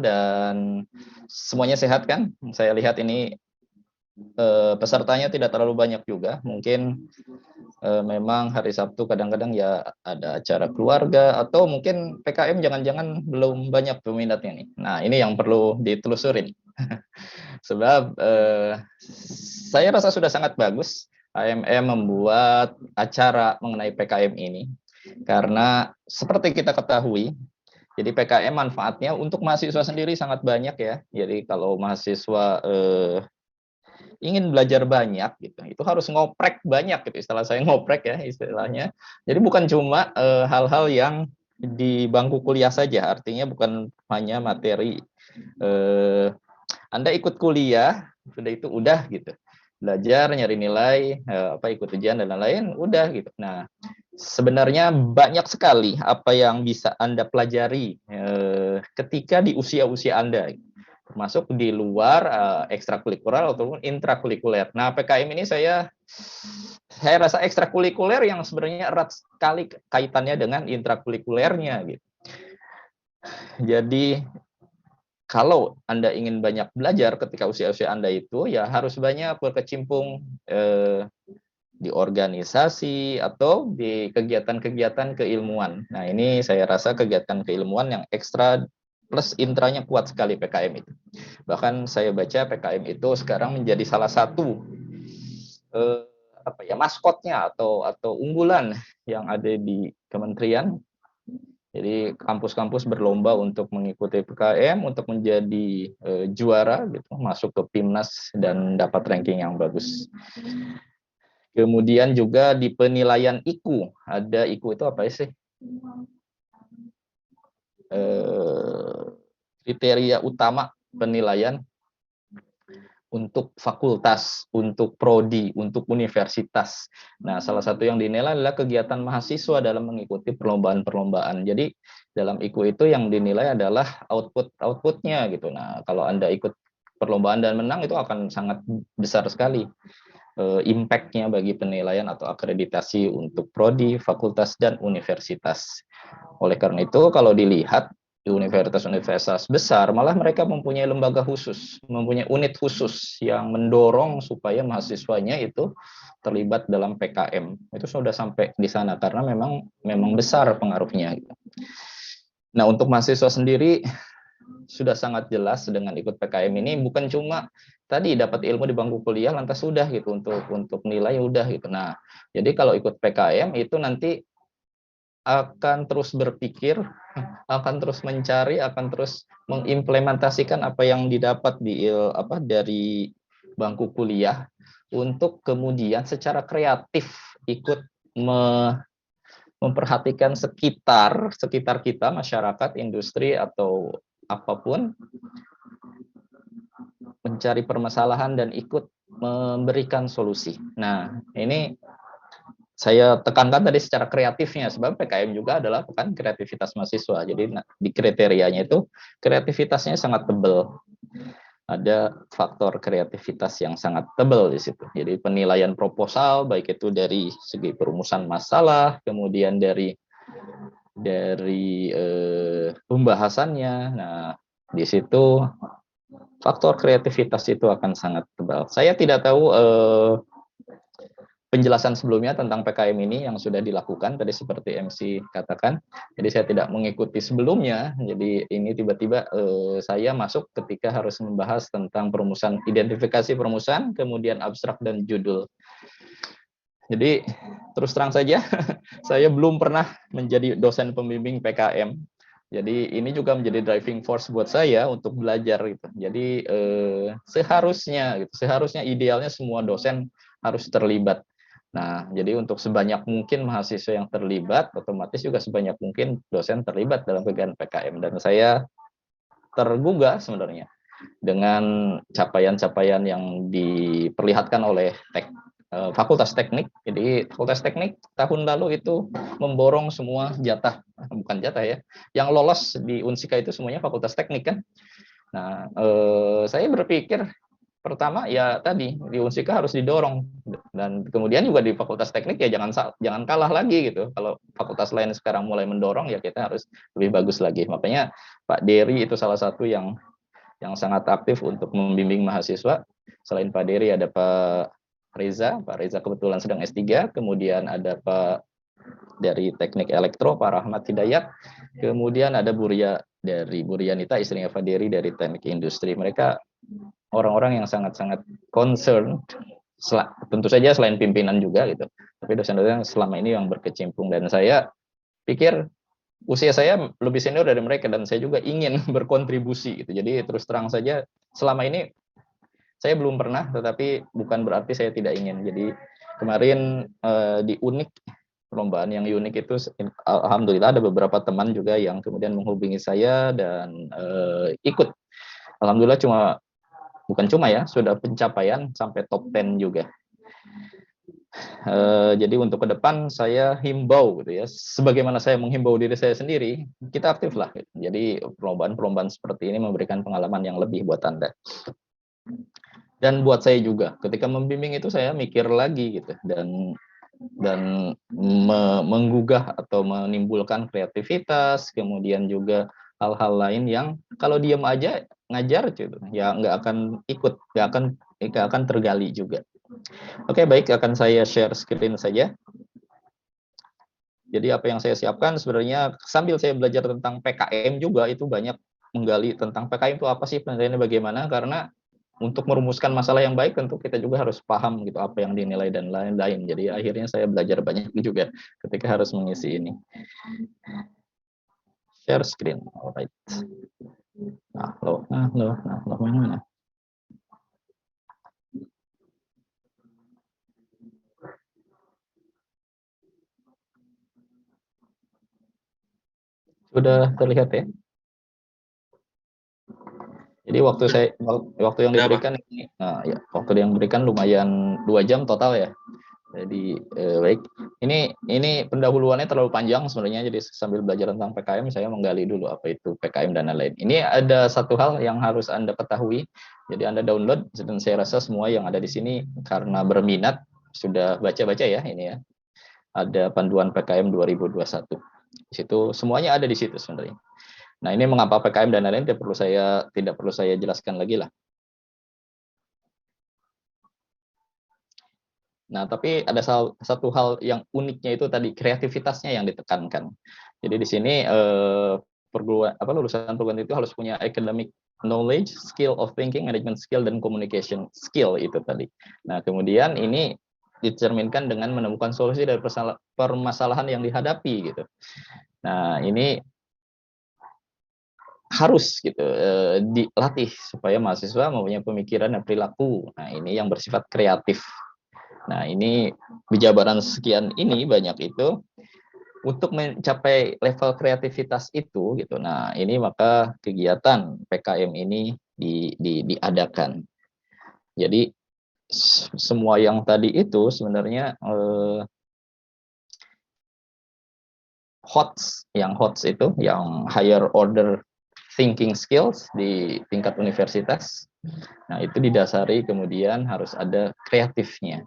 dan semuanya sehat kan? Saya lihat ini pesertanya tidak terlalu banyak juga. Mungkin memang hari Sabtu kadang-kadang ya ada acara keluarga atau mungkin PKM jangan-jangan belum banyak peminatnya nih. Nah, ini yang perlu ditelusurin. Sebab saya rasa sudah sangat bagus AMM membuat acara mengenai PKM ini. Karena seperti kita ketahui, jadi PKM manfaatnya untuk mahasiswa sendiri sangat banyak ya. Jadi kalau mahasiswa ingin belajar banyak gitu, itu harus ngoprek banyak gitu. Istilah saya ngoprek ya istilahnya. Jadi bukan cuma hal-hal yang di bangku kuliah saja, artinya bukan hanya materi Anda ikut kuliah, sudah itu udah gitu. Belajar, nyari nilai, ikut ujian dan lain-lain, udah gitu. Nah, sebenarnya banyak sekali apa yang bisa Anda pelajari ketika di usia-usia Anda, termasuk di luar ekstrakurikuler ataupun intrakurikuler. Nah, PKM ini saya rasa ekstrakurikuler yang sebenarnya erat sekali kaitannya dengan intrakurikulernya gitu. Jadi kalau Anda ingin banyak belajar ketika usia-usia Anda itu, ya harus banyak berkecimpung di organisasi atau di kegiatan-kegiatan keilmuan. Nah, ini saya rasa kegiatan keilmuan yang ekstra plus intranya kuat sekali PKM itu. Bahkan saya baca PKM itu sekarang menjadi salah satu maskotnya atau unggulan yang ada di kementerian. Jadi kampus-kampus berlomba untuk mengikuti PKM untuk menjadi juara gitu, masuk ke PIMNAS dan dapat ranking yang bagus. Kemudian juga di penilaian IKU, ada IKU itu apa sih? Kriteria utama penilaian untuk fakultas, untuk prodi, untuk universitas. Nah, salah satu yang dinilai adalah kegiatan mahasiswa dalam mengikuti perlombaan-perlombaan. Jadi dalam IKU itu yang dinilai adalah outputnya gitu. Nah, kalau Anda ikut perlombaan dan menang itu akan sangat besar sekali impact-nya bagi penilaian atau akreditasi untuk prodi, fakultas, dan universitas. Oleh karena itu, kalau dilihat di universitas-universitas besar, malah mereka mempunyai lembaga khusus, mempunyai unit khusus yang mendorong supaya mahasiswanya itu terlibat dalam PKM. Itu sudah sampai di sana karena memang besar pengaruhnya. Nah, untuk mahasiswa sendiri sudah sangat jelas dengan ikut PKM ini bukan cuma tadi dapat ilmu di bangku kuliah lantas sudah gitu untuk nilai udah gitu. Nah, jadi kalau ikut PKM itu nanti akan terus berpikir, akan terus mencari, akan terus mengimplementasikan apa yang didapat dari bangku kuliah untuk kemudian secara kreatif ikut memperhatikan sekitar kita, masyarakat, industri atau apapun, mencari permasalahan dan ikut memberikan solusi. Nah, ini saya tekankan tadi secara kreatifnya, sebab PKM juga adalah bukan kreativitas mahasiswa. Jadi di kriterianya itu kreativitasnya sangat tebal. Ada faktor kreativitas yang sangat tebal di situ. Jadi penilaian proposal, baik itu dari segi perumusan masalah, kemudian dari pembahasannya. Nah, di situ faktor kreativitas itu akan sangat tebal. Saya tidak tahu penjelasan sebelumnya tentang PKM ini yang sudah dilakukan tadi seperti MC katakan. Jadi saya tidak mengikuti sebelumnya. Jadi ini tiba-tiba saya masuk ketika harus membahas tentang perumusan, identifikasi perumusan, kemudian abstrak dan judul. Jadi terus terang saja saya belum pernah menjadi dosen pembimbing PKM. Jadi ini juga menjadi driving force buat saya untuk belajar gitu. Jadi seharusnya idealnya semua dosen harus terlibat. Nah, jadi untuk sebanyak mungkin mahasiswa yang terlibat, otomatis juga sebanyak mungkin dosen terlibat dalam kegiatan PKM. Dan saya tergugah sebenarnya dengan capaian-capaian yang diperlihatkan oleh Fakultas Teknik. Jadi Fakultas Teknik tahun lalu itu memborong semua bukan jatah ya, yang lolos di Unsika itu semuanya Fakultas Teknik kan. Nah, saya berpikir pertama ya tadi di Unsika harus didorong, dan kemudian juga di Fakultas Teknik ya jangan kalah lagi gitu. Kalau fakultas lain sekarang mulai mendorong ya kita harus lebih bagus lagi. Makanya Pak Dery itu salah satu yang sangat aktif untuk membimbing mahasiswa. Selain Pak Dery ada Pak Reza kebetulan sedang S3, kemudian ada Pak dari Teknik Elektro, Pak Rahmat Hidayat, kemudian ada dari Bu Rianita, istrinya Pak Dery dari Teknik Industri. Mereka orang-orang yang sangat-sangat concern, tentu saja selain pimpinan juga gitu, tapi dosen-dosen selama ini yang berkecimpung, dan saya pikir usia saya lebih senior dari mereka dan saya juga ingin berkontribusi gitu. Jadi terus terang saja selama ini saya belum pernah, tetapi bukan berarti saya tidak ingin. Jadi kemarin di UNIK, perlombaan yang unik itu, alhamdulillah ada beberapa teman juga yang kemudian menghubungi saya dan ikut. Alhamdulillah bukan cuma ya, sudah pencapaian sampai top 10 juga. Jadi untuk ke depan saya himbau gitu ya, sebagaimana saya menghimbau diri saya sendiri, kita aktif lah. Gitu. Jadi perlombaan-perlombaan seperti ini memberikan pengalaman yang lebih buat Anda. Dan buat saya juga, ketika membimbing itu saya mikir lagi gitu, dan menggugah atau menimbulkan kreativitas, kemudian juga hal-hal lain yang kalau diam aja ngajar gitu ya nggak akan ikut, nggak akan tergali juga. Oke, baik, akan saya share screen saja. Jadi apa yang saya siapkan sebenarnya sambil saya belajar tentang PKM juga, itu banyak menggali tentang PKM itu apa sih, penelitiannya bagaimana, karena untuk merumuskan masalah yang baik tentu kita juga harus paham gitu apa yang dinilai dan lain-lain. Jadi akhirnya saya belajar banyak juga ketika harus mengisi ini. Share screen, alright. Mana? Sudah terlihat ya? Jadi waktu yang diberikan ini, waktu yang diberikan lumayan 2 jam total ya. Jadi baik, ini pendahuluannya terlalu panjang sebenarnya, jadi sambil belajar tentang PKM saya menggali dulu apa itu PKM dan lain-lain. Ini ada satu hal yang harus Anda ketahui, jadi Anda download, dan saya rasa semua yang ada di sini karena berminat sudah baca-baca ya ini ya. Ada panduan PKM 2021. Di situ semuanya ada di situ sebenarnya. Nah, ini mengapa PKM dan lain-lain tidak perlu saya jelaskan lagi lah. Nah, tapi ada satu hal yang uniknya itu tadi, kreativitasnya yang ditekankan. Jadi di sini lulusan perguruan itu harus punya academic knowledge, skill of thinking, management skill, dan communication skill itu tadi. Nah, kemudian ini dicerminkan dengan menemukan solusi dari permasalahan yang dihadapi gitu. Nah, ini harus gitu dilatih supaya mahasiswa mempunyai pemikiran dan perilaku. Nah, ini yang bersifat kreatif. Nah, ini di jabaran sekian ini banyak itu untuk mencapai level kreativitas itu gitu. Nah, ini maka kegiatan PKM ini diadakan. Jadi semua yang tadi itu sebenarnya HOTS itu yang higher order thinking skills di tingkat universitas. Nah, itu didasari kemudian harus ada kreatifnya.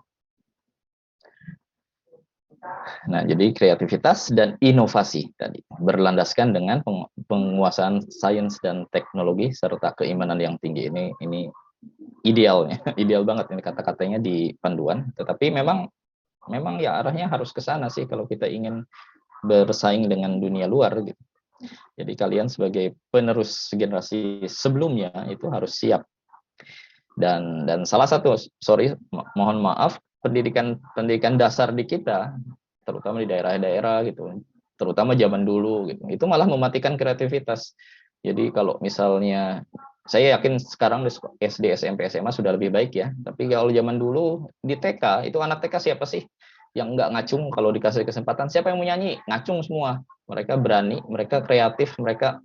Nah, jadi kreativitas dan inovasi tadi berlandaskan dengan penguasaan sains dan teknologi serta keimanan yang tinggi. Ini idealnya, ideal banget ini kata-katanya di panduan. Tetapi memang ya arahnya harus ke sana sih kalau kita ingin bersaing dengan dunia luar gitu. Jadi kalian sebagai penerus generasi sebelumnya itu harus siap. Dan salah satu, mohon maaf, pendidikan dasar di kita, terutama di daerah-daerah gitu, terutama zaman dulu gitu, itu malah mematikan kreativitas. Jadi kalau misalnya, saya yakin sekarang di SD, SMP, SMA sudah lebih baik ya, tapi kalau zaman dulu di TK, itu anak TK siapa sih yang nggak ngacung kalau dikasih kesempatan? Siapa yang mau nyanyi? Ngacung semua. Mereka berani, mereka kreatif, mereka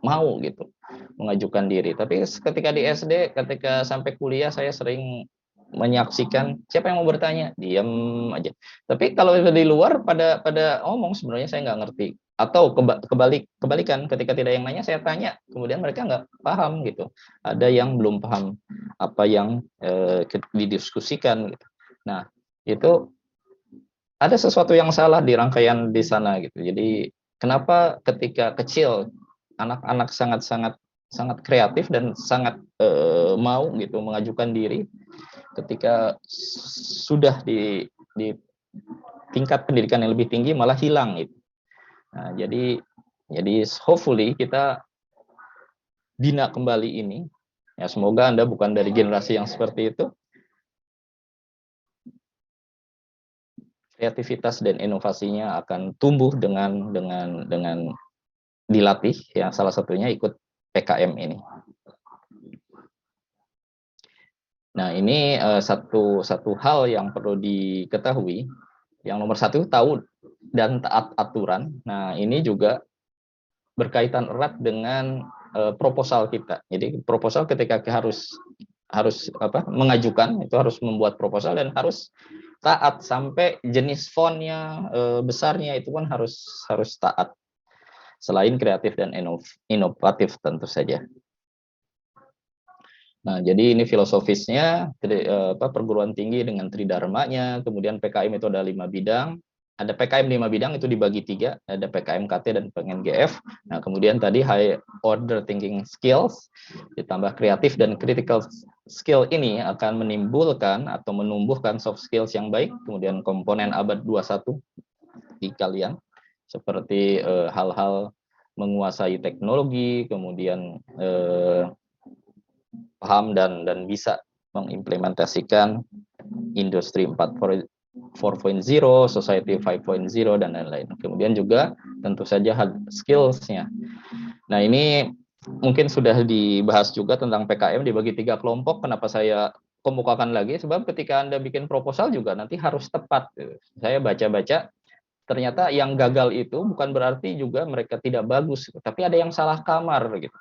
mau gitu mengajukan diri. Tapi ketika di SD, ketika sampai kuliah, saya sering menyaksikan siapa yang mau bertanya, diam aja. Tapi kalau di luar pada ngomong, sebenarnya saya nggak ngerti. Atau kebalikan, ketika tidak yang nanya saya tanya, kemudian mereka nggak paham gitu. Ada yang belum paham apa yang didiskusikan gitu. Nah, itu ada sesuatu yang salah di rangkaian di sana gitu. Jadi kenapa ketika kecil anak-anak sangat kreatif dan sangat mau gitu mengajukan diri, ketika sudah di tingkat pendidikan yang lebih tinggi malah hilang gitu. Nah, jadi hopefully kita bina kembali ini. Ya, semoga Anda bukan dari generasi yang seperti itu. Kreativitas dan inovasinya akan tumbuh dengan dilatih, yang salah satunya ikut PKM ini. Nah, ini satu hal yang perlu diketahui. Yang nomor satu, tahu dan taat aturan. Nah, ini juga berkaitan erat dengan proposal kita. Jadi proposal ketika harus mengajukan, itu harus membuat proposal dan harus taat sampai jenis fontnya, besarnya itu pun harus taat. Selain kreatif dan inovatif tentu saja. Nah, jadi ini filosofisnya, perguruan tinggi dengan tridharmanya, kemudian PKM itu ada 5 bidang. Ada PKM 5 bidang itu dibagi 3, ada PKM KT dan PNGF. Nah, kemudian tadi high order thinking skills, ditambah kreatif dan critical skill ini akan menimbulkan atau menumbuhkan soft skills yang baik, kemudian komponen abad 21 di kalian, seperti hal-hal menguasai teknologi, kemudian paham dan bisa mengimplementasikan industri 4.0, society 5.0 dan lain-lain. Kemudian juga tentu saja hard skills-nya. Nah, ini mungkin sudah dibahas juga tentang PKM dibagi 3 kelompok. Kenapa saya kemukakan lagi? Sebab ketika Anda bikin proposal juga nanti harus tepat. Saya baca-baca, ternyata yang gagal itu bukan berarti juga mereka tidak bagus, tapi ada yang salah kamar gitu.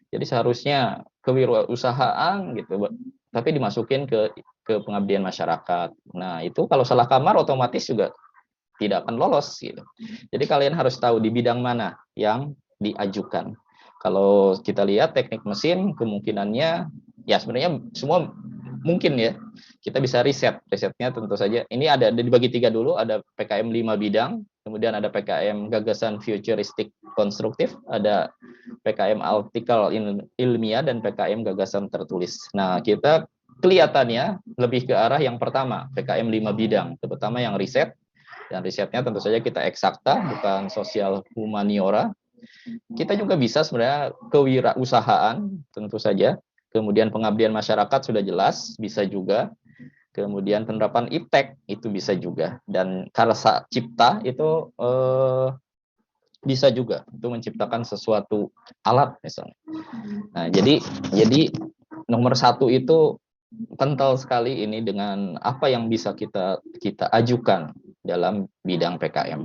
Jadi seharusnya kewirausahaan gitu, tapi dimasukin ke pengabdian masyarakat. Nah, itu kalau salah kamar otomatis juga tidak akan lolos gitu. Jadi kalian harus tahu di bidang mana yang diajukan. Kalau kita lihat teknik mesin, kemungkinannya ya sebenarnya semua mungkin ya. Kita bisa risetnya tentu saja. Ini ada dibagi 3 dulu, ada PKM 5 bidang, kemudian ada PKM gagasan futuristik konstruktif, ada PKM artikel ilmiah, dan PKM gagasan tertulis. Nah, kita kelihatannya lebih ke arah yang pertama, PKM 5 bidang, terutama yang riset. Dan risetnya tentu saja kita eksakta, bukan sosial humaniora. Kita juga bisa sebenarnya kewirausahaan, tentu saja. Kemudian pengabdian masyarakat sudah jelas, bisa juga. Kemudian penerapan iptek itu bisa juga. Dan karsa cipta itu bisa juga untuk menciptakan sesuatu alat misalnya. Nah, jadi nomor 1 itu kental sekali ini dengan apa yang bisa kita ajukan dalam bidang PKM.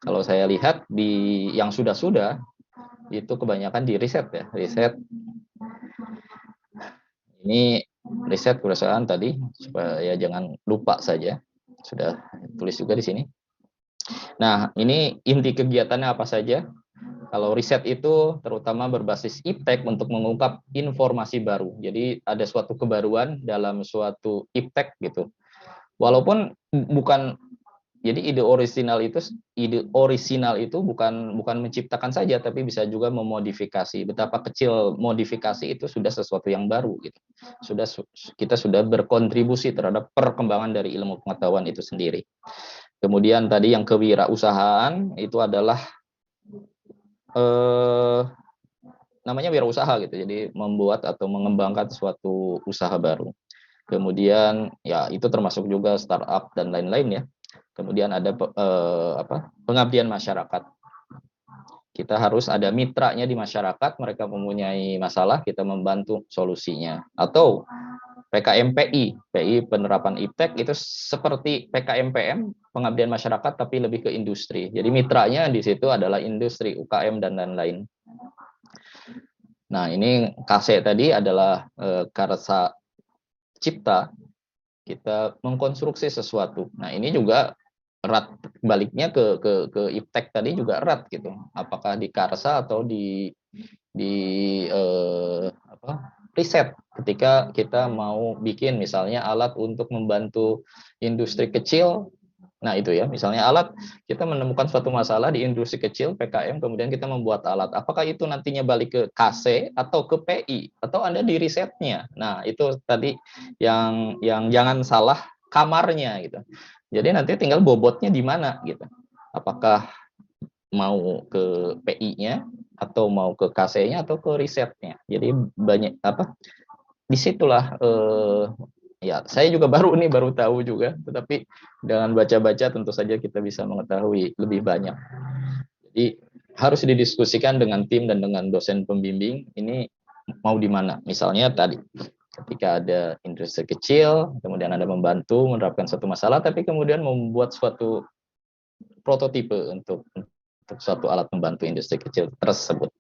Kalau saya lihat di yang sudah itu kebanyakan di riset ya, riset. Ini riset perusahaan tadi, supaya jangan lupa saja. Sudah tulis juga di sini. Nah, ini inti kegiatannya apa saja? Kalau riset itu terutama berbasis iptek untuk mengungkap informasi baru. Jadi ada suatu kebaruan dalam suatu iptek gitu. Walaupun bukan, jadi ide orisinal itu bukan menciptakan saja, tapi bisa juga memodifikasi. Betapa kecil modifikasi itu sudah sesuatu yang baru gitu. Kita sudah berkontribusi terhadap perkembangan dari ilmu pengetahuan itu sendiri. Kemudian tadi yang kewirausahaan itu adalah namanya wirausaha gitu. Jadi membuat atau mengembangkan suatu usaha baru. Kemudian ya itu termasuk juga startup dan lain-lain ya. Kemudian ada pengabdian masyarakat. Kita harus ada mitranya di masyarakat, mereka mempunyai masalah, kita membantu solusinya. Atau PKMPI, PI penerapan iptek itu seperti PKMPM, pengabdian masyarakat tapi lebih ke industri. Jadi mitranya di situ adalah industri, UKM dan lain-lain. Nah, ini KC tadi adalah karsa cipta, kita mengkonstruksi sesuatu. Nah, ini juga erat, baliknya ke iptek tadi juga erat gitu. Apakah di karsa atau di riset. ketika kita mau bikin misalnya alat untuk membantu industri kecil. Nah itu ya, misalnya alat, kita menemukan suatu masalah di industri kecil, PKM, kemudian kita membuat alat. Apakah itu nantinya balik ke KC atau ke PI? Atau Anda di risetnya? Nah itu tadi yang jangan salah kamarnya gitu. Jadi nanti tinggal bobotnya di mana gitu. Apakah mau ke PI-nya, atau mau ke KC-nya, atau ke risetnya. Jadi banyak disitulah ya saya juga baru tahu juga, tetapi dengan baca-baca tentu saja kita bisa mengetahui lebih banyak. Jadi harus didiskusikan dengan tim dan dengan dosen pembimbing ini mau di mana. Misalnya tadi ketika ada industri kecil, kemudian Anda membantu menerapkan satu masalah, tapi kemudian membuat suatu prototipe untuk suatu alat membantu industri kecil tersebut.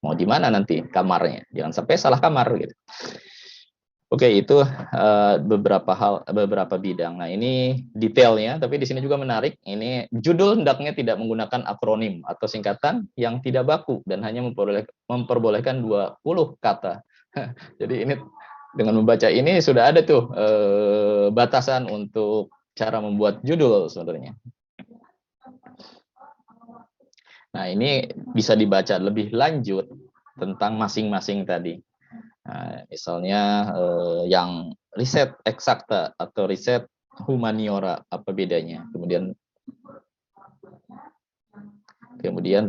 Mau di mana nanti kamarnya? Jangan sampai salah kamar gitu. Oke, itu beberapa bidang. Nah, ini detailnya, tapi di sini juga menarik. Ini judul hendaknya tidak menggunakan akronim atau singkatan yang tidak baku dan hanya memperbolehkan 20 kata. Jadi ini dengan membaca ini sudah ada tuh batasan untuk cara membuat judul sebenarnya. Nah, ini bisa dibaca lebih lanjut tentang masing-masing tadi. Nah, misalnya yang riset eksakta atau riset humaniora, apa bedanya? Kemudian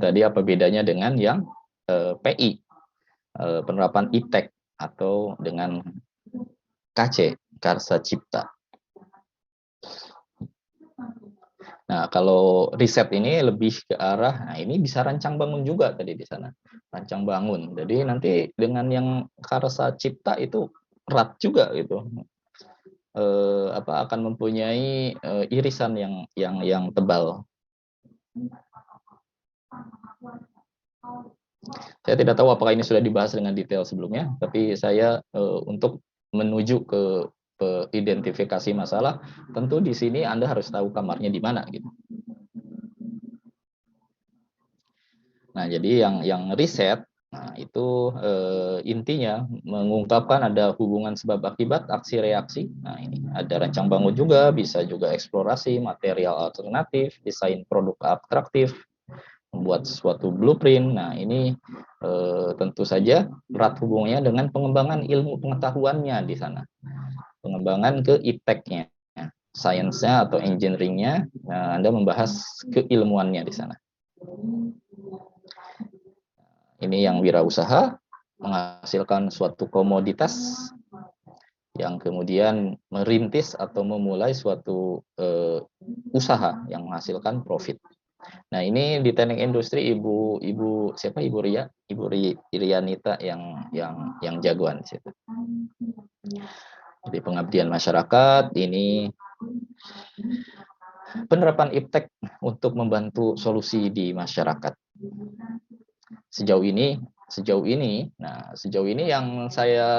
tadi apa bedanya dengan yang PI, penerapan ITEK, atau dengan KC, Karsa Cipta. Nah, kalau riset ini lebih ke arah, nah ini bisa rancang bangun juga tadi di sana. Rancang bangun. Jadi nanti dengan yang Karsa Cipta itu erat juga gitu. Akan mempunyai irisan yang tebal. Saya tidak tahu apakah ini sudah dibahas dengan detail sebelumnya, tapi saya untuk menuju ke identifikasi masalah, tentu di sini Anda harus tahu kamarnya di mana gitu. Nah, jadi yang riset, nah itu intinya mengungkapkan ada hubungan sebab akibat, aksi reaksi. Nah, ini ada rancang bangun juga, bisa juga eksplorasi material alternatif, desain produk abstraktif, membuat suatu blueprint. Nah, ini tentu saja erat hubungannya dengan pengembangan ilmu pengetahuannya di sana. Pengembangan ke IPTEK-nya, sainsnya atau engineering-nya. Nah, Anda membahas keilmuannya di sana. Ini yang wirausaha, menghasilkan suatu komoditas yang kemudian merintis atau memulai suatu usaha yang menghasilkan profit. Nah, ini di teknik industri Ibu Irianita yang jagoan di situ. Jadi pengabdian masyarakat ini penerapan IPTEK untuk membantu solusi di masyarakat. Sejauh ini yang saya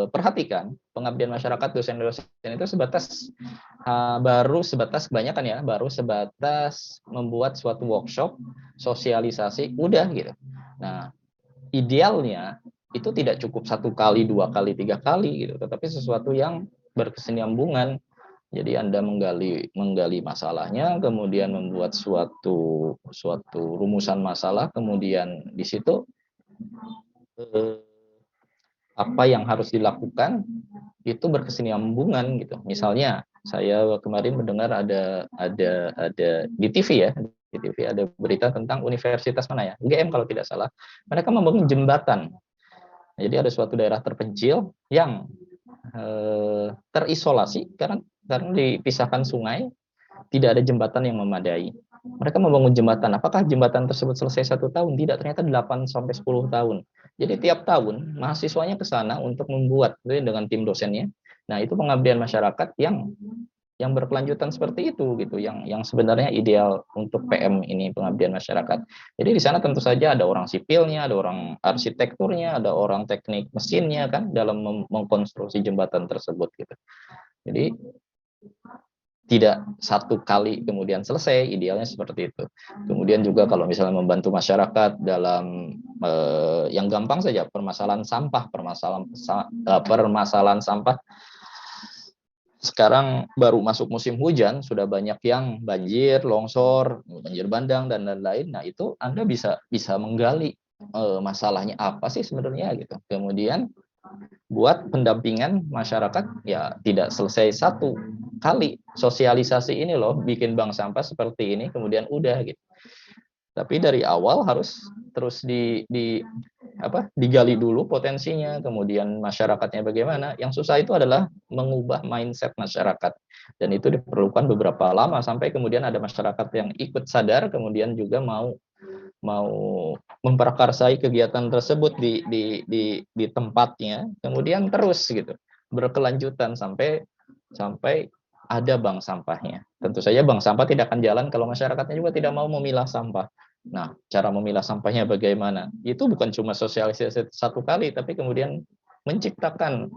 perhatikan, pengabdian masyarakat dosen-dosen itu baru sebatas kebanyakan ya, baru sebatas membuat suatu workshop, sosialisasi, udah gitu. Nah, idealnya itu tidak cukup 1 kali, 2 kali, 3 kali gitu, tetapi sesuatu yang berkesinambungan. Jadi Anda menggali masalahnya, kemudian membuat suatu rumusan masalah, kemudian di situ apa yang harus dilakukan itu berkesinambungan gitu. Misalnya saya kemarin mendengar ada di TV ya, di TV ada berita tentang universitas mana ya, UGM kalau tidak salah, mereka membangun jembatan. Jadi ada suatu daerah terpencil yang terisolasi karena dipisahkan sungai, tidak ada jembatan yang memadai. Mereka membangun jembatan. Apakah jembatan tersebut selesai 1 tahun? Tidak, ternyata 8 sampai 10 tahun. Jadi tiap tahun mahasiswanya ke sana untuk membuat dengan tim dosennya. Nah, itu pengabdian masyarakat yang berkelanjutan seperti itu gitu, yang sebenarnya ideal untuk PM ini, pengabdian masyarakat. Jadi di sana tentu saja ada orang sipilnya, ada orang arsitekturnya, ada orang teknik mesinnya kan dalam mengkonstruksi jembatan tersebut gitu. Jadi tidak satu kali kemudian selesai, idealnya seperti itu. Kemudian juga kalau misalnya membantu masyarakat dalam yang gampang saja, permasalahan sampah, permasalahan sampah. Sekarang baru masuk musim hujan, sudah banyak yang banjir, longsor, banjir bandang dan lain-lain. Nah, itu Anda bisa menggali masalahnya apa sih sebenarnya gitu. Kemudian buat pendampingan masyarakat, ya tidak selesai satu kali sosialisasi ini loh, bikin bank sampah seperti ini, kemudian udah gitu. Tapi dari awal harus terus digali dulu potensinya, kemudian masyarakatnya bagaimana. Yang susah itu adalah mengubah mindset masyarakat, dan itu diperlukan beberapa lama sampai kemudian ada masyarakat yang ikut sadar, kemudian juga mau mau memprakarsai kegiatan tersebut di tempatnya, kemudian terus gitu berkelanjutan sampai ada bank sampahnya. Tentu saja bank sampah tidak akan jalan kalau masyarakatnya juga tidak mau memilah sampah. Nah, cara memilah sampahnya bagaimana? Itu bukan cuma sosialisasi satu kali, tapi kemudian menciptakan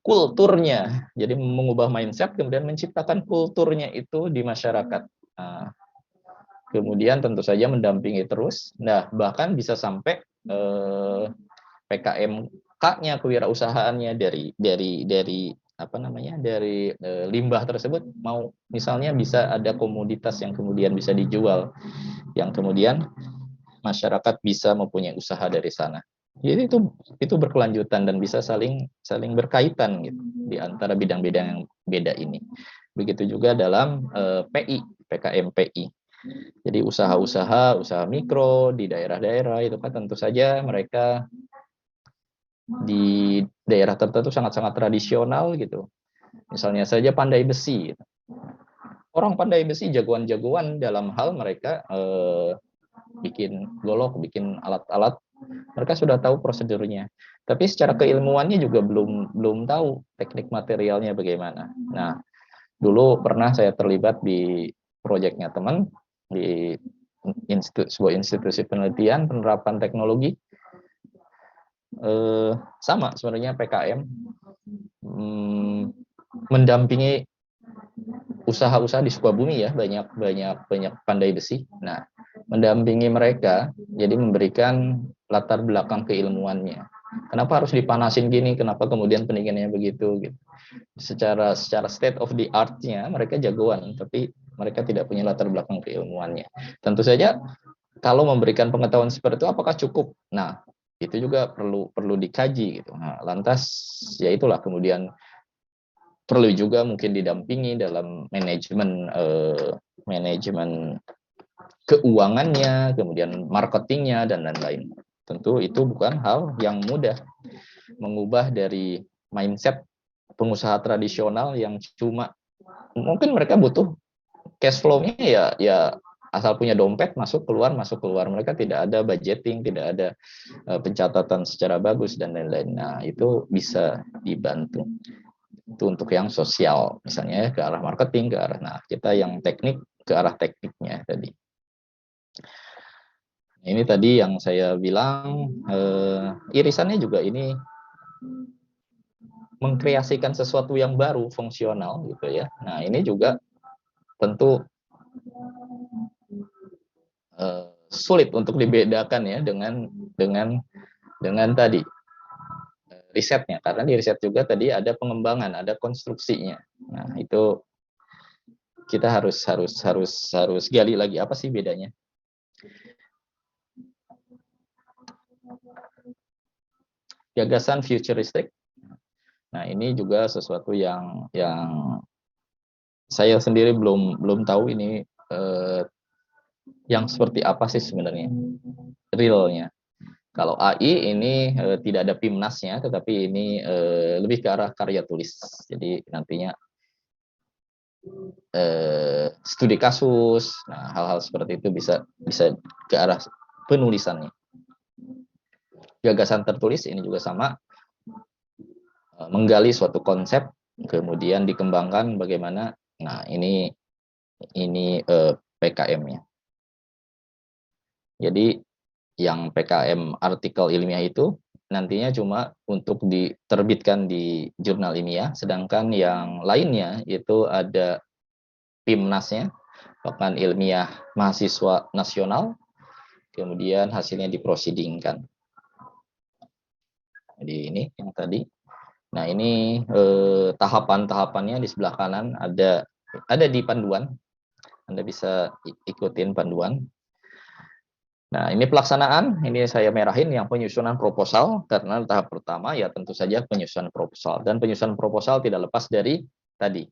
kulturnya. Jadi mengubah mindset, kemudian menciptakan kulturnya itu di masyarakat. Nah, kemudian tentu saja mendampingi terus. Nah, bahkan bisa sampai PKMK-nya, kewirausahaannya dari apa namanya, dari limbah tersebut, mau misalnya bisa ada komoditas yang kemudian bisa dijual, yang kemudian masyarakat bisa mempunyai usaha dari sana. Jadi itu berkelanjutan dan bisa saling berkaitan gitu di antara bidang-bidang yang beda ini. Begitu juga dalam PKM PI. Jadi usaha mikro di daerah-daerah itu kan tentu saja mereka di daerah tertentu sangat-sangat tradisional gitu. Misalnya saja pandai besi. Gitu. Orang pandai besi jagoan-jagoan dalam hal mereka bikin golok, bikin alat-alat, mereka sudah tahu prosedurnya. Tapi secara keilmuannya juga belum tahu teknik materialnya bagaimana. Nah, dulu pernah saya terlibat di proyeknya teman di sebuah institusi penelitian penerapan teknologi, sama sebenarnya PKM mendampingi usaha-usaha di Sukabumi ya, banyak pandai besi. Nah, mendampingi mereka, jadi memberikan latar belakang keilmuannya. Kenapa harus dipanasin gini? Kenapa kemudian pendinginannya begitu? Gitu. Secara state of the art-nya mereka jagoan, tapi mereka tidak punya latar belakang keilmuannya. Tentu saja kalau memberikan pengetahuan seperti itu apakah cukup? Nah, itu juga perlu dikaji gitu. Nah, lantas ya itulah kemudian perlu juga mungkin didampingi dalam manajemen keuangannya, kemudian marketingnya dan lain-lain. Tentu itu bukan hal yang mudah, mengubah dari mindset pengusaha tradisional yang cuma mungkin mereka butuh cash flow-nya ya asal punya dompet, masuk keluar. Mereka tidak ada budgeting, tidak ada pencatatan secara bagus dan lain-lain. Nah, itu bisa dibantu. Itu untuk yang sosial, misalnya ke arah marketing, ke arah, nah kita yang teknik ke arah tekniknya tadi. Ini tadi yang saya bilang, irisannya juga ini mengkreasikan sesuatu yang baru, fungsional gitu ya. Nah, ini juga tentu sulit untuk dibedakan ya dengan tadi risetnya, karena di riset juga tadi ada pengembangan, ada konstruksinya. Nah, itu kita harus gali lagi apa sih bedanya. Gagasan futuristik. Nah, ini juga sesuatu yang saya sendiri belum tahu ini yang seperti apa sih sebenarnya realnya. Kalau AI ini tidak ada PIMNAS-nya, tetapi ini lebih ke arah karya tulis. Jadi nantinya studi kasus, nah hal-hal seperti itu bisa ke arah penulisannya. Gagasan tertulis ini juga sama, menggali suatu konsep, kemudian dikembangkan bagaimana. Nah, ini PKM-nya. Jadi yang PKM artikel ilmiah itu nantinya cuma untuk diterbitkan di jurnal ilmiah, sedangkan yang lainnya itu ada PIMNAS-nya, Pekan Ilmiah Mahasiswa Nasional, kemudian hasilnya diprosidingkan. Jadi ini yang tadi. Nah ini tahapan-tahapannya di sebelah kanan ada di panduan. Anda bisa ikutin panduan. Nah ini pelaksanaan, ini saya merahin yang penyusunan proposal, karena tahap pertama ya tentu saja penyusunan proposal. Dan penyusunan proposal tidak lepas dari tadi,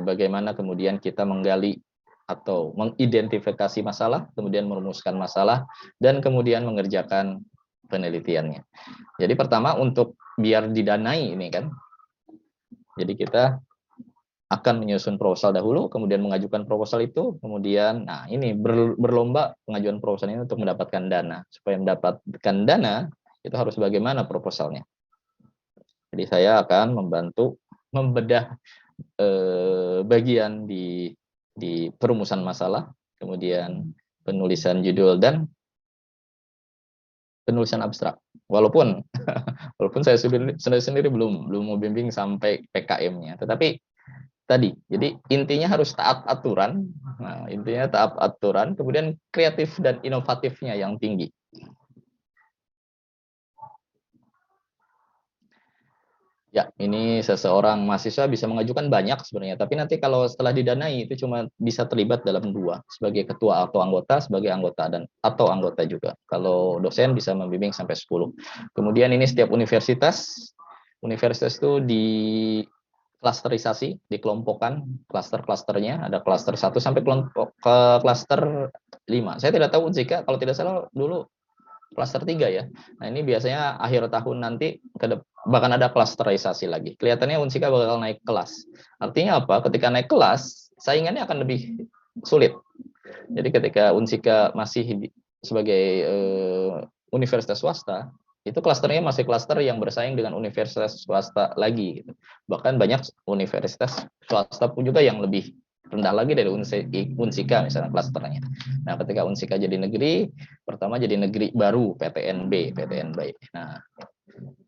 bagaimana kemudian kita menggali atau mengidentifikasi masalah, kemudian merumuskan masalah, dan kemudian mengerjakan penelitiannya. Jadi pertama untuk biar didanai ini kan, jadi kita akan menyusun proposal dahulu, kemudian mengajukan proposal itu, kemudian, nah ini berlomba pengajuan proposal ini untuk mendapatkan dana. Supaya mendapatkan dana, itu harus bagaimana proposalnya. Jadi saya akan membantu membedah bagian di perumusan masalah, kemudian penulisan judul dan penulisan abstrak. Walaupun saya sendiri belum membimbing sampai PKM-nya, tetapi tadi, jadi intinya harus taat aturan. Nah, intinya taat aturan, kemudian kreatif dan inovatifnya yang tinggi. Ya, ini seseorang mahasiswa bisa mengajukan banyak sebenarnya, tapi nanti kalau setelah didanai itu cuma bisa terlibat dalam 2, sebagai ketua atau anggota, sebagai anggota dan atau anggota juga. Kalau dosen bisa membimbing sampai 10. Kemudian ini setiap universitas itu di klasterisasi, dikelompokkan klaster-klasternya, ada klaster 1 sampai ke klaster 5. Saya tidak tahu jika kalau tidak salah dulu klaster 3 ya. Nah, ini biasanya akhir tahun nanti bahkan ada klasterisasi lagi. Kelihatannya Unsika bakal naik kelas. Artinya apa? Ketika naik kelas, saingannya akan lebih sulit. Jadi ketika Unsika masih sebagai universitas swasta, itu klasternya masih klaster yang bersaing dengan universitas swasta lagi. Gitu. Bahkan banyak universitas swasta pun juga yang lebih rendah lagi dari Unsika misalnya klasternya. Nah, ketika Unsika jadi negeri, pertama jadi negeri baru PTNB. Nah,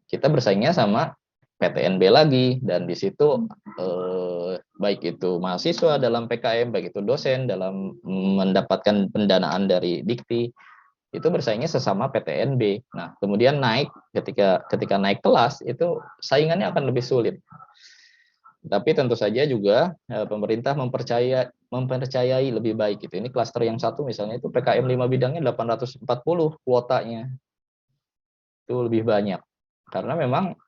kita bersaingnya sama PTNB lagi, dan di situ baik itu mahasiswa dalam PKM, baik itu dosen dalam mendapatkan pendanaan dari Dikti, itu bersaingnya sesama PTNB. Nah, kemudian naik ketika naik kelas itu saingannya akan lebih sulit. Tapi tentu saja juga pemerintah mempercayai lebih baik gitu. Ini klaster yang satu misalnya itu PKM 5 bidangnya 840 kuotanya. Itu lebih banyak. Karena memang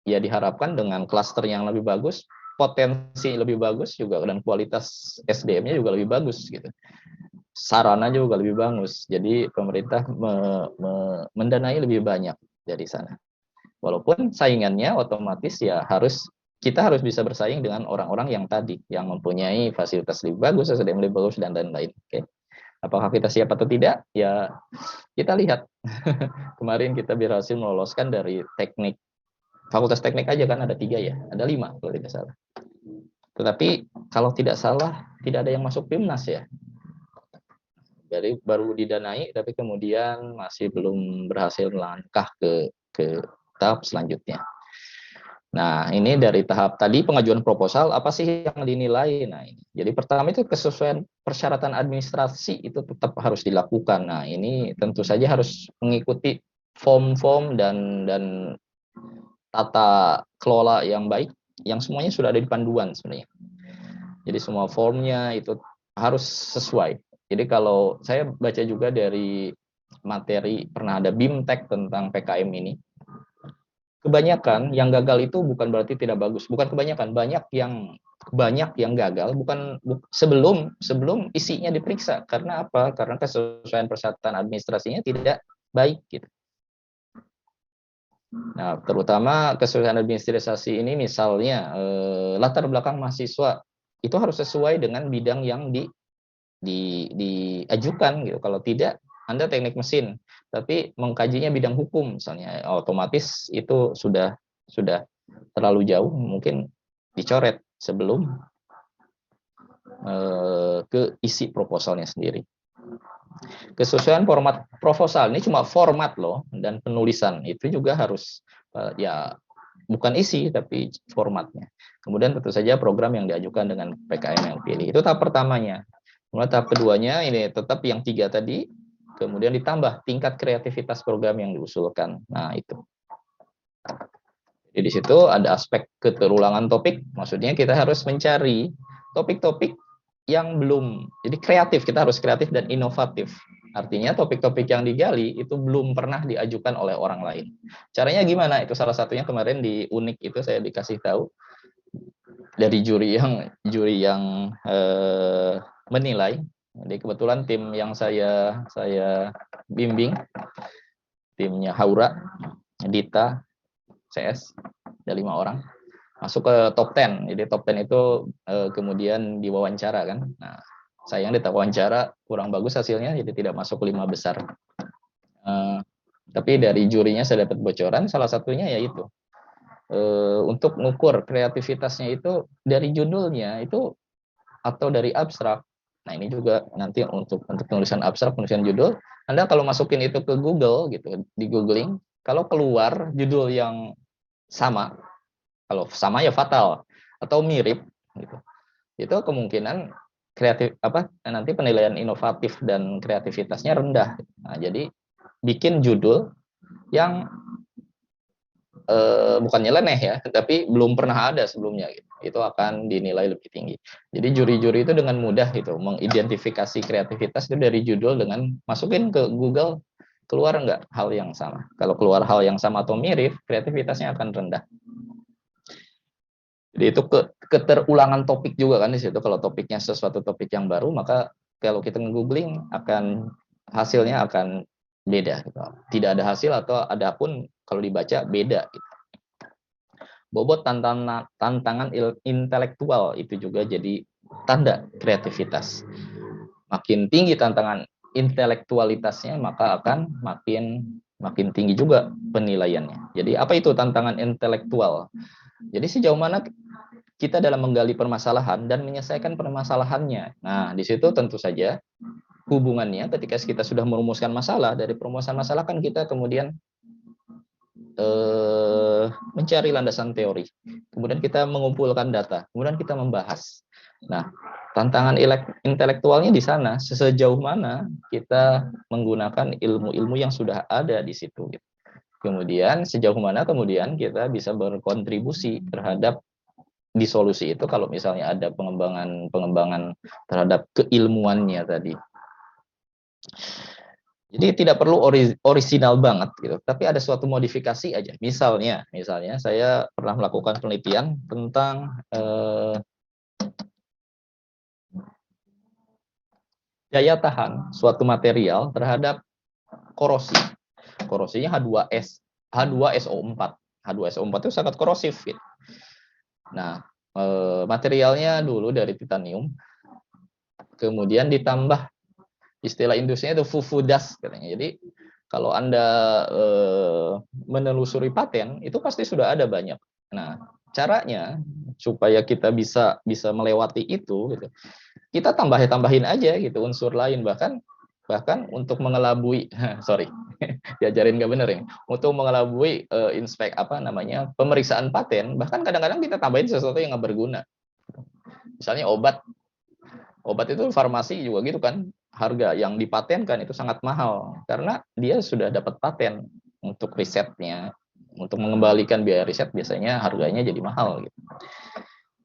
ya diharapkan dengan klaster yang lebih bagus, potensi lebih bagus juga, dan kualitas SDM-nya juga lebih bagus gitu. Sarana juga lebih bagus. Jadi pemerintah mendanai lebih banyak dari sana. Walaupun saingannya otomatis ya kita harus bisa bersaing dengan orang-orang yang tadi, yang mempunyai fasilitas lebih bagus, SDM lebih bagus, dan lain-lain. Oke. Apakah kita siap atau tidak? Ya, kita lihat. Kemarin kita berhasil meloloskan dari teknik, fakultas teknik aja kan ada 3 ya, ada 5 kalau tidak salah. Tetapi kalau tidak salah, tidak ada yang masuk PIMNAS ya. Jadi baru didanai, tapi kemudian masih belum berhasil melangkah ke tahap selanjutnya. Nah, ini dari tahap tadi pengajuan proposal, apa sih yang dinilai? Nah, ini. Jadi pertama itu kesesuaian persyaratan administrasi itu tetap harus dilakukan. Nah, ini tentu saja harus mengikuti form-form dan tata kelola yang baik, yang semuanya sudah ada di panduan sebenarnya. Jadi semua formnya itu harus sesuai. Jadi kalau saya baca juga dari materi, pernah ada BIMTEK tentang PKM ini, kebanyakan yang gagal itu bukan berarti tidak bagus, bukan kebanyakan, banyak yang gagal bukan sebelum isinya diperiksa. Karena apa? Karena kesesuaian persyaratan administrasinya tidak baik gitu. Nah, terutama kesesuaian administrasi ini misalnya latar belakang mahasiswa itu harus sesuai dengan bidang yang diajukan gitu. Kalau tidak, Anda teknik mesin, tapi mengkajinya bidang hukum misalnya, otomatis itu sudah terlalu jauh, mungkin dicoret sebelum ke isi proposalnya sendiri. Kesesuaian format proposal ini cuma format loh, dan penulisan itu juga harus ya bukan isi tapi formatnya. Kemudian tentu saja program yang diajukan dengan PKM yang pilih. Itu tahap pertamanya. Kemudian tahap keduanya ini tetap yang 3 tadi, kemudian ditambah tingkat kreativitas program yang diusulkan. Nah, itu. Jadi di situ ada aspek keterulangan topik, maksudnya kita harus mencari topik-topik yang belum, jadi kreatif, kita harus kreatif dan inovatif. Artinya topik-topik yang digali itu belum pernah diajukan oleh orang lain. Caranya gimana? Itu salah satunya kemarin di Unik itu saya dikasih tahu dari juri yang menilai. Jadi kebetulan tim yang saya bimbing, timnya Haura, Dita, CS, ada 5 orang masuk ke top 10. Jadi top 10 itu kemudian diwawancara kan. Nah, sayang di wawancara kurang bagus hasilnya, jadi tidak masuk 5 besar. Tapi dari jurinya saya dapat bocoran, salah satunya yaitu untuk mengukur kreativitasnya itu dari judulnya itu atau dari abstrak. Nah, ini juga nanti untuk penulisan abstrak, penulisan judul, Anda kalau masukin itu ke Google gitu, di googling, kalau keluar judul yang sama, kalau sama ya fatal atau mirip gitu, itu kemungkinan kreatif nanti penilaian inovatif dan kreativitasnya rendah. Nah, jadi bikin judul yang bukan nyeleneh ya, tapi belum pernah ada sebelumnya gitu. Itu akan dinilai lebih tinggi. Jadi juri-juri itu dengan mudah gitu mengidentifikasi kreativitas itu dari judul dengan masukin ke Google, keluar nggak hal yang sama. Kalau keluar hal yang sama atau mirip, kreativitasnya akan rendah. Jadi itu keterulangan topik juga kan di situ. Kalau topiknya sesuatu topik yang baru, maka kalau kita nge-googling akan hasilnya akan beda gitu. Tidak ada hasil atau ada pun kalau dibaca beda gitu. Bobot tantangan intelektual itu juga jadi tanda kreativitas. Makin tinggi tantangan intelektualitasnya, maka akan makin tinggi juga penilaiannya. Jadi apa itu tantangan intelektual? Jadi sejauh mana kita dalam menggali permasalahan dan menyelesaikan permasalahannya. Nah, di situ tentu saja hubungannya ketika kita sudah merumuskan masalah, dari perumusan masalah kan kita kemudian mencari landasan teori, kemudian kita mengumpulkan data, kemudian kita membahas. Nah, tantangan intelektualnya di sana, sejauh mana kita menggunakan ilmu-ilmu yang sudah ada di situ. Kemudian sejauh mana kemudian kita bisa berkontribusi terhadap di solusi itu kalau misalnya ada pengembangan terhadap keilmuannya tadi. Jadi tidak perlu orisinal banget gitu, tapi ada suatu modifikasi aja. Misalnya saya pernah melakukan penelitian tentang daya tahan suatu material terhadap korosi. Korosinya H2SO4. H2SO4 itu sangat korosif gitu. Nah, materialnya dulu dari titanium, kemudian ditambah istilah industrinya itu fufudas katanya. Jadi kalau Anda menelusuri paten itu pasti sudah ada banyak. Nah, caranya supaya kita bisa melewati itu gitu. Kita tambahin aja gitu unsur lain, bahkan untuk mengelabui diajarin nggak bener ya, untuk mengelabui pemeriksaan paten, bahkan kadang-kadang kita tambahin sesuatu yang nggak berguna. Misalnya obat itu farmasi juga gitu kan, harga yang dipatenkan itu sangat mahal karena dia sudah dapat paten. Untuk risetnya, untuk mengembalikan biaya riset biasanya harganya jadi mahal gitu.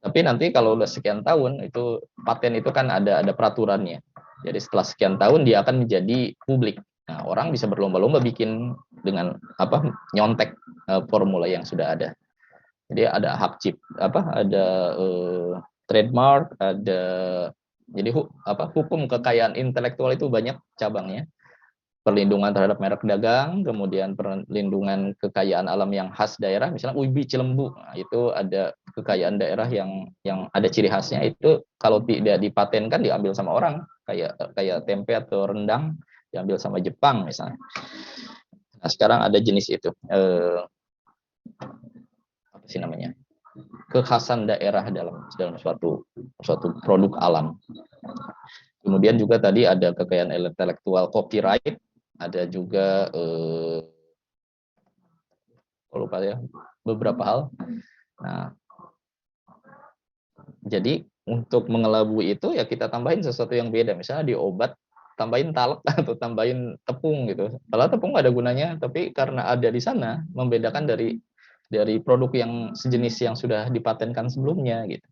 Tapi nanti kalau udah sekian tahun itu paten itu kan ada peraturannya. Jadi setelah sekian tahun dia akan menjadi publik. Nah, orang bisa berlomba-lomba bikin dengan nyontek formula yang sudah ada. Jadi ada hak ada trademark, ada jadi hukum kekayaan intelektual itu banyak cabangnya. Perlindungan terhadap merek dagang, kemudian perlindungan kekayaan alam yang khas daerah, misalnya ubi Cilembu, nah, itu ada kekayaan daerah yang ada ciri khasnya, itu kalau tidak dipatenkan diambil sama orang, kayak tempe atau rendang diambil sama Jepang misalnya. Nah, sekarang ada jenis itu, apa sih namanya? Kekhasan daerah dalam suatu produk alam. Kemudian juga tadi ada kekayaan intelektual copyright, ada juga lupa ya, beberapa hal. Nah, jadi untuk mengelabui itu ya kita tambahin sesuatu yang beda. Misalnya di obat tambahin talak atau tambahin tepung gitu. Kalau tepung nggak ada gunanya, tapi karena ada di sana membedakan dari produk yang sejenis yang sudah dipatenkan sebelumnya gitu.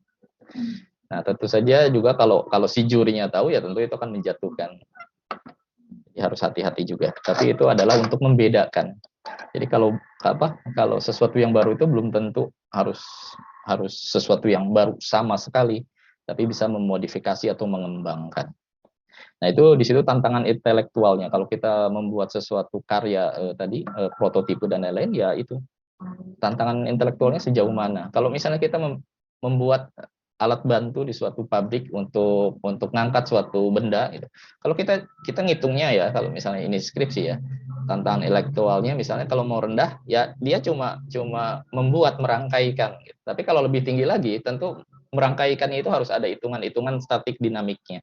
Nah, tentu saja juga kalau si jurinya tahu ya tentu itu akan menjatuhkan. Jadi harus hati-hati juga. Tapi itu adalah untuk membedakan. Jadi kalau sesuatu yang baru itu belum tentu harus sesuatu yang baru sama sekali, tapi bisa memodifikasi atau mengembangkan. Nah, itu di situ tantangan intelektualnya. Kalau kita membuat sesuatu karya tadi prototipe dan lain-lain, ya itu tantangan intelektualnya sejauh mana. Kalau misalnya kita membuat alat bantu di suatu pabrik untuk ngangkat suatu benda gitu. Kalau kita ngitungnya ya, kalau misalnya ini skripsi ya, tantangan intelektualnya misalnya kalau mau rendah ya dia cuma membuat merangkaikan gitu. Tapi kalau lebih tinggi lagi tentu merangkaikannya itu harus ada hitungan statik dinamiknya.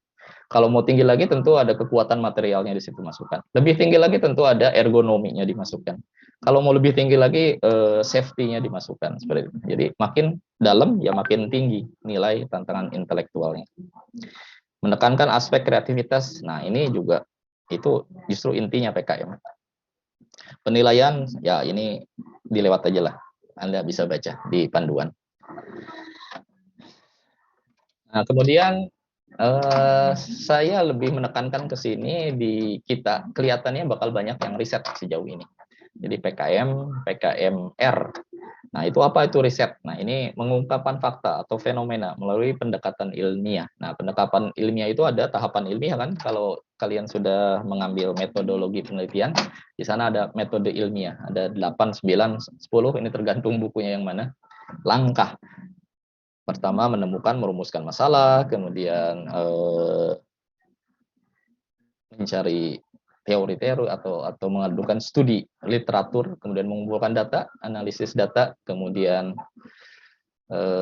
Kalau mau tinggi lagi tentu ada kekuatan materialnya di situ masukkan. Lebih tinggi lagi tentu ada ergonominya dimasukkan. Kalau mau lebih tinggi lagi safety-nya dimasukkan seperti itu. Jadi makin dalam ya makin tinggi nilai tantangan intelektualnya. Menekankan aspek kreativitas. Nah, ini juga itu justru intinya PKM. Penilaian ya ini dilewat aja lah. Anda bisa baca di panduan. Nah, kemudian saya lebih menekankan ke sini di kita kelihatannya bakal banyak yang riset sejauh ini. Jadi PKM, PKMR. Nah, itu apa itu riset? Nah, ini mengungkapkan fakta atau fenomena melalui pendekatan ilmiah. Nah, pendekatan ilmiah itu ada tahapan ilmiah kan? Kalau kalian sudah mengambil metodologi penelitian, di sana ada metode ilmiah. Ada 8, 9, 10, ini tergantung bukunya yang mana. Langkah. Pertama menemukan, merumuskan masalah, kemudian mencari teori-teori atau mengadukan studi literatur, kemudian mengumpulkan data, analisis data, kemudian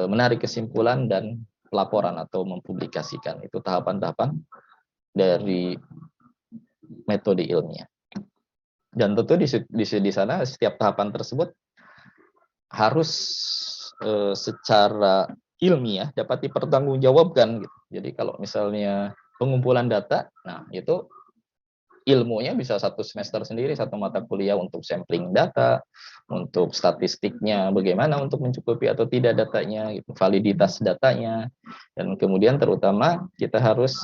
menarik kesimpulan dan laporan atau mempublikasikan. Itu tahapan-tahapan dari metode ilmiah. Dan tentu di sana setiap tahapan tersebut harus secara ilmiah dapat dipertanggungjawabkan gitu. Jadi kalau misalnya pengumpulan data, nah itu ilmunya bisa satu semester sendiri, satu mata kuliah untuk sampling data, untuk statistiknya bagaimana untuk mencukupi atau tidak datanya, gitu, validitas datanya, dan kemudian terutama kita harus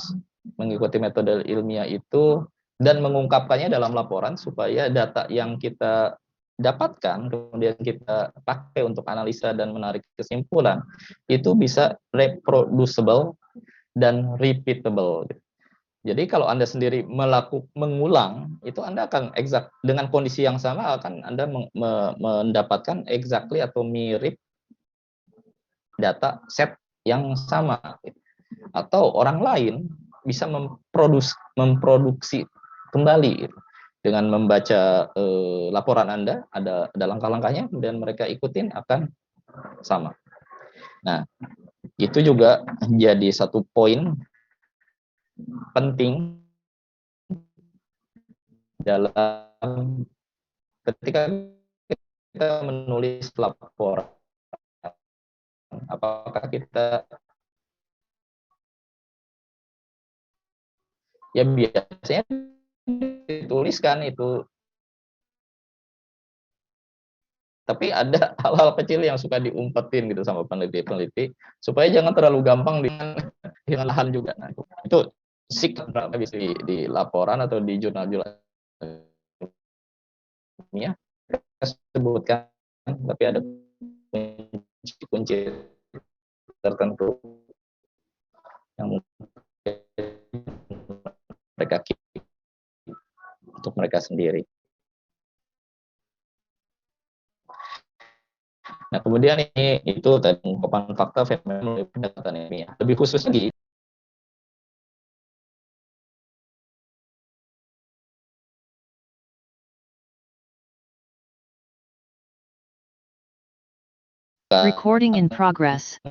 mengikuti metode ilmiah itu dan mengungkapkannya dalam laporan supaya data yang kita dapatkan kemudian kita pakai untuk analisa dan menarik kesimpulan itu bisa reproducible dan repeatable. Jadi kalau Anda sendiri mengulang, itu Anda akan exact dengan kondisi yang sama akan Anda mendapatkan exactly atau mirip data set yang sama. Atau orang lain bisa memproduksi kembali dengan membaca laporan Anda, ada langkah-langkahnya, kemudian mereka ikutin akan sama. Nah, itu juga jadi satu poin penting dalam ketika kita menulis laporan, apakah kita ya biasanya dituliskan itu, tapi ada hal-hal kecil yang suka diumpetin gitu sama peneliti-peneliti supaya jangan terlalu gampang dengan lahan juga. Nah, itu sikap bisa di laporan atau di jurnal-jurnal ilmiah sebutkan, tapi ada kunci-kunci tertentu yang mereka untuk mereka sendiri. Nah, kemudian itu tadi pengungkapan fakta fenomena pendekatan ilmiah. Lebih khusus lagi, Recording in progress.